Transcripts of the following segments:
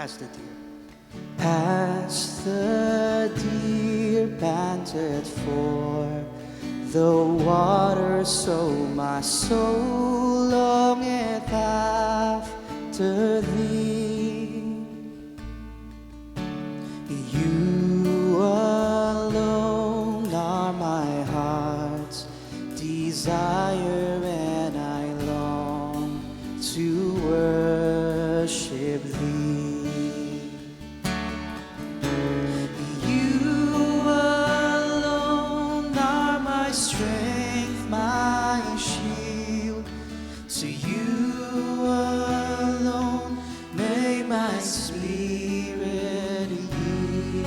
as the deer. As the deer panted for the water, so my soul longeth after thee. You alone are my heart's desire, and I long to worship thee. You alone are my strength, my shield. To you alone may my spirit yield.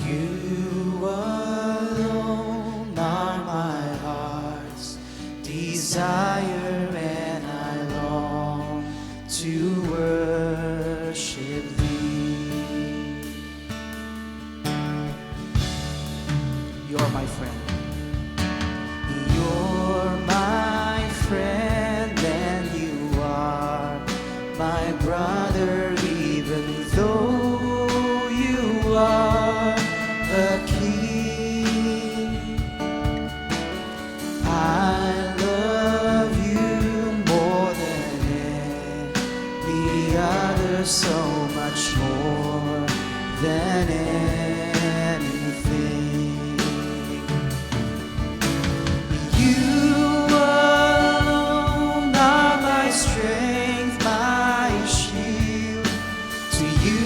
You alone are my heart's desire, and I long to worship thee. You're my friend. You're my friend, and you are my brother, even though you are a king. I love you more than any other, so much more than anything. You alone are my strength, my shield. To you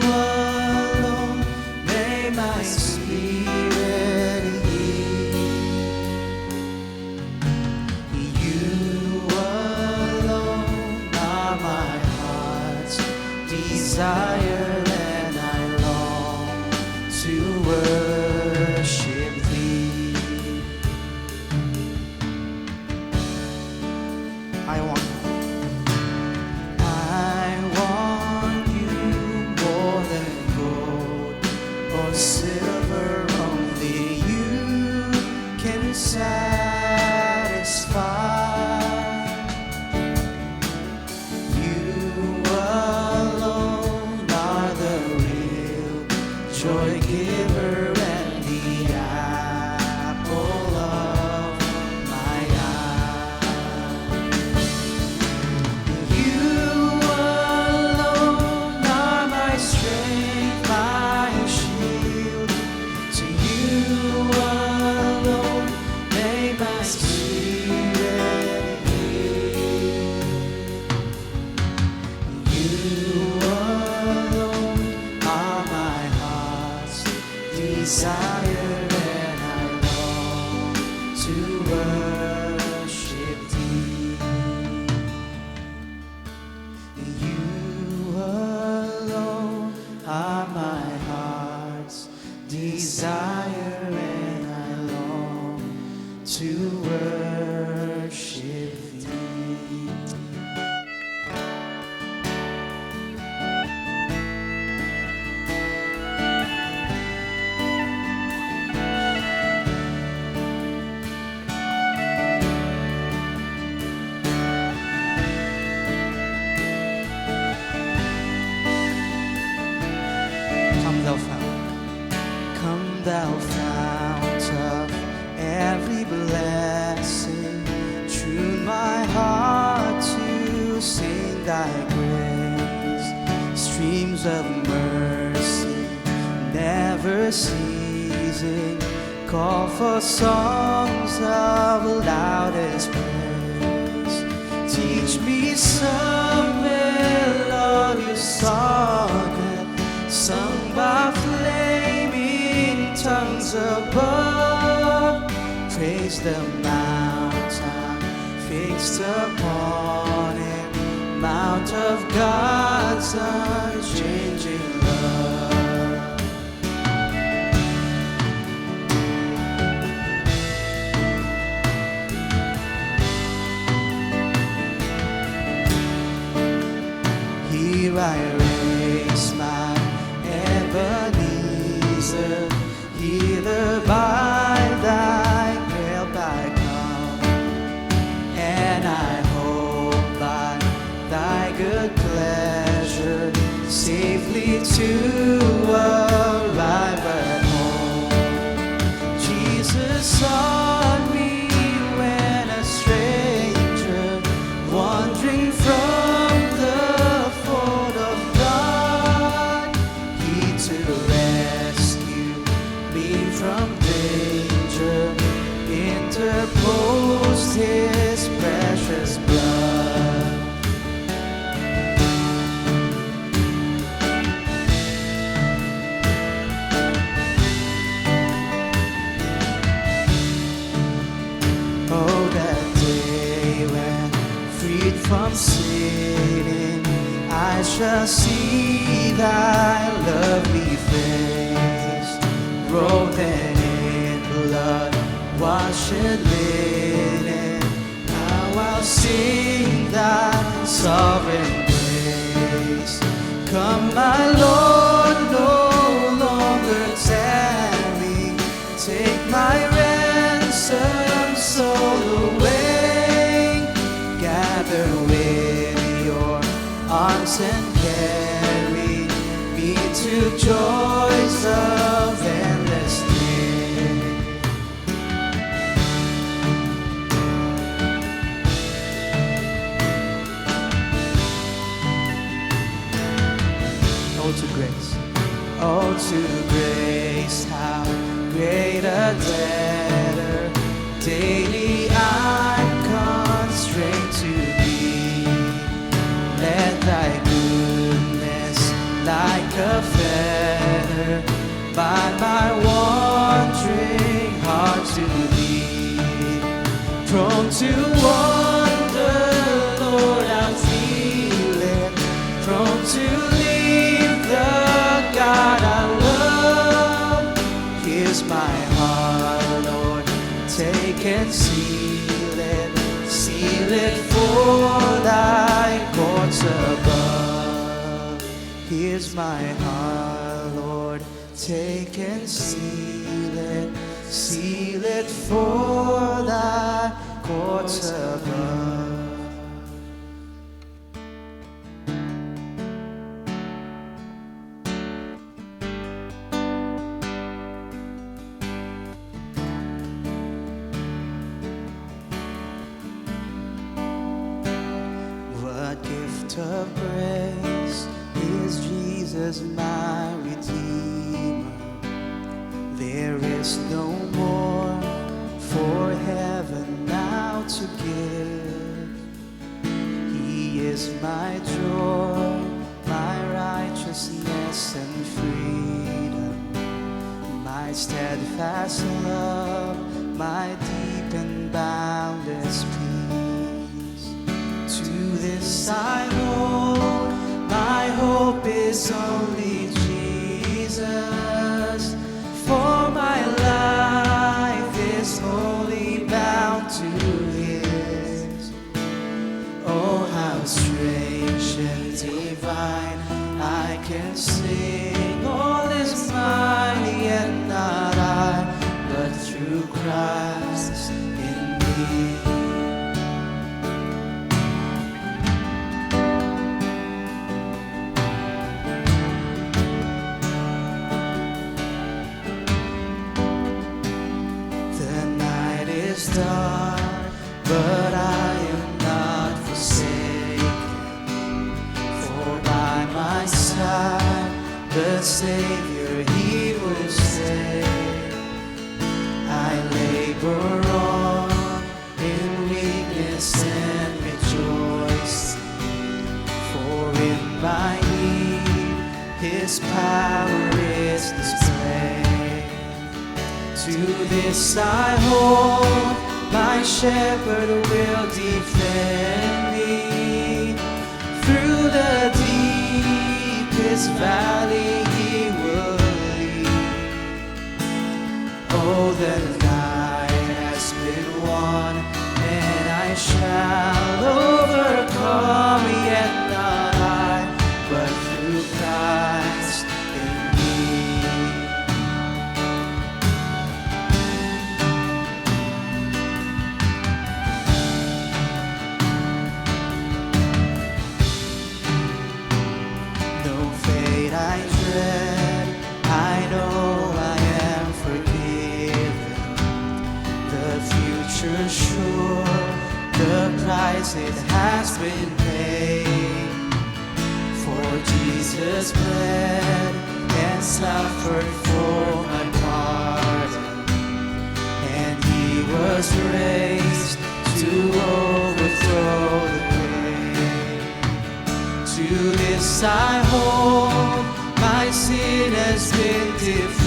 alone may my spirit yield. You alone are my heart's desire, and I long to worship thee. I want you more than gold or silver. Only you can satisfy. You alone are the real joy giver, and the apple of my eye. You alone are my strength, my shield. To you alone may my spirit yield. You alone are my heart's desire, and I long to worship thee. You alone are my heart's desire, and I long to worship thee. Come thou fount of every blessing, tune my heart to sing thy praise. Streams of mercy never ceasing, call for songs of loudest praise. Teach me some melodious song sung by flaming tongues above. Praise the mountain fixed upon it, mount of God's unchanging love. Here I raise my Ebenezer, hither by thy help I come, and I hope by thy good safely to arrive at home. Jesus sought me when a stranger, wandering from the fold of God. He to rescue me from danger interposed His precious blood. Oh, that day when, freed from sin, I shall see Thy lovely face, robed in blood, washed in linen. Now I'll sing Thy sovereign grace. Come, my Lord, no longer tarry. Take my ransom soul away. Gather with your arms and carry me to joys of endless day. Oh, to grace, oh, to grace, how great a debtor daily I'm constrained to be. Let Thy goodness, like a feather, bind my wandering heart to Thee. Prone to wander, Lord, I'm feeling, prone to leave the God I love. Here's my heart, Lord, take and seal it for Thy courts above. Here's my heart, Lord, take and seal it for Thy courts above. What gift of grace is Jesus my Redeemer? There is no more for heaven now to give. He is my joy, my righteousness and freedom, my steadfast love, my deep and boundless peace. To this I hold, my hope is only Jesus, for my life is wholly bound to His. Oh, how strange and divine, I can sing all is mine, yet not I, but through Christ in me. Dark, but I am not forsaken, for by my side the Savior He will stay. I labor on in weakness and rejoice, for in my need His power is displayed. To this I hold, my shepherd will defend me. Through the deepest valley He will lead. Oh, the night has been won, and I shall overcome, yet not I, but through Christ in me. future sure, the price it has been paid. For Jesus bled and suffered for my pardon, and he was raised to overthrow the grave. To this I hold, my sin has been defeated.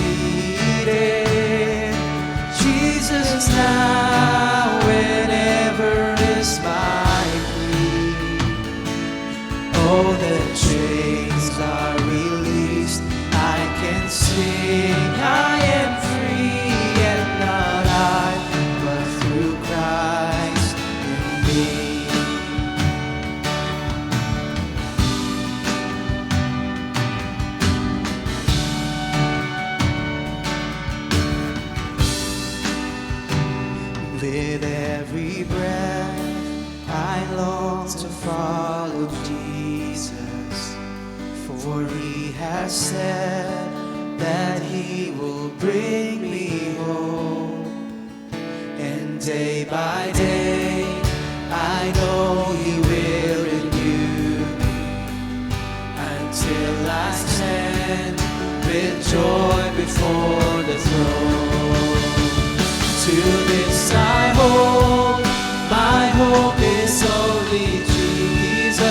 Jesus now whenever is my plea. Oh, the chains are released, I can sing, I am free, and not I, but through Christ in me. With every breath I long to follow Jesus, for he has said that he will bring me home. And day by day I know he will renew me, until I stand with joy before the throne. To this I hold, my hope is only Jesus.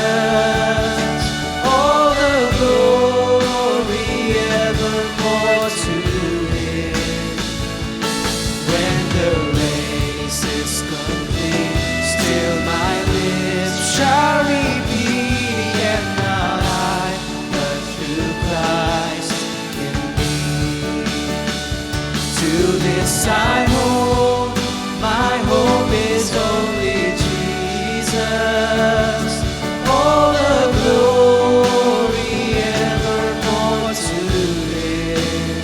All the glory evermore to him. When the race is complete, still my lips shall repeat, and not I, but through Christ in me. To this I hold, my hope is only Jesus. All the glory evermore to him.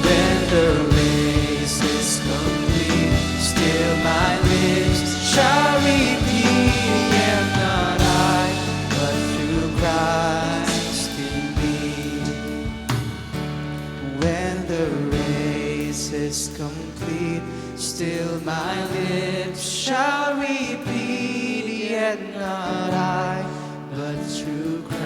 When the race is complete, still my lips shall repeat, and not I, but through Christ in me. When the race is complete, still my lips shall repeat, yet not I, but through Christ.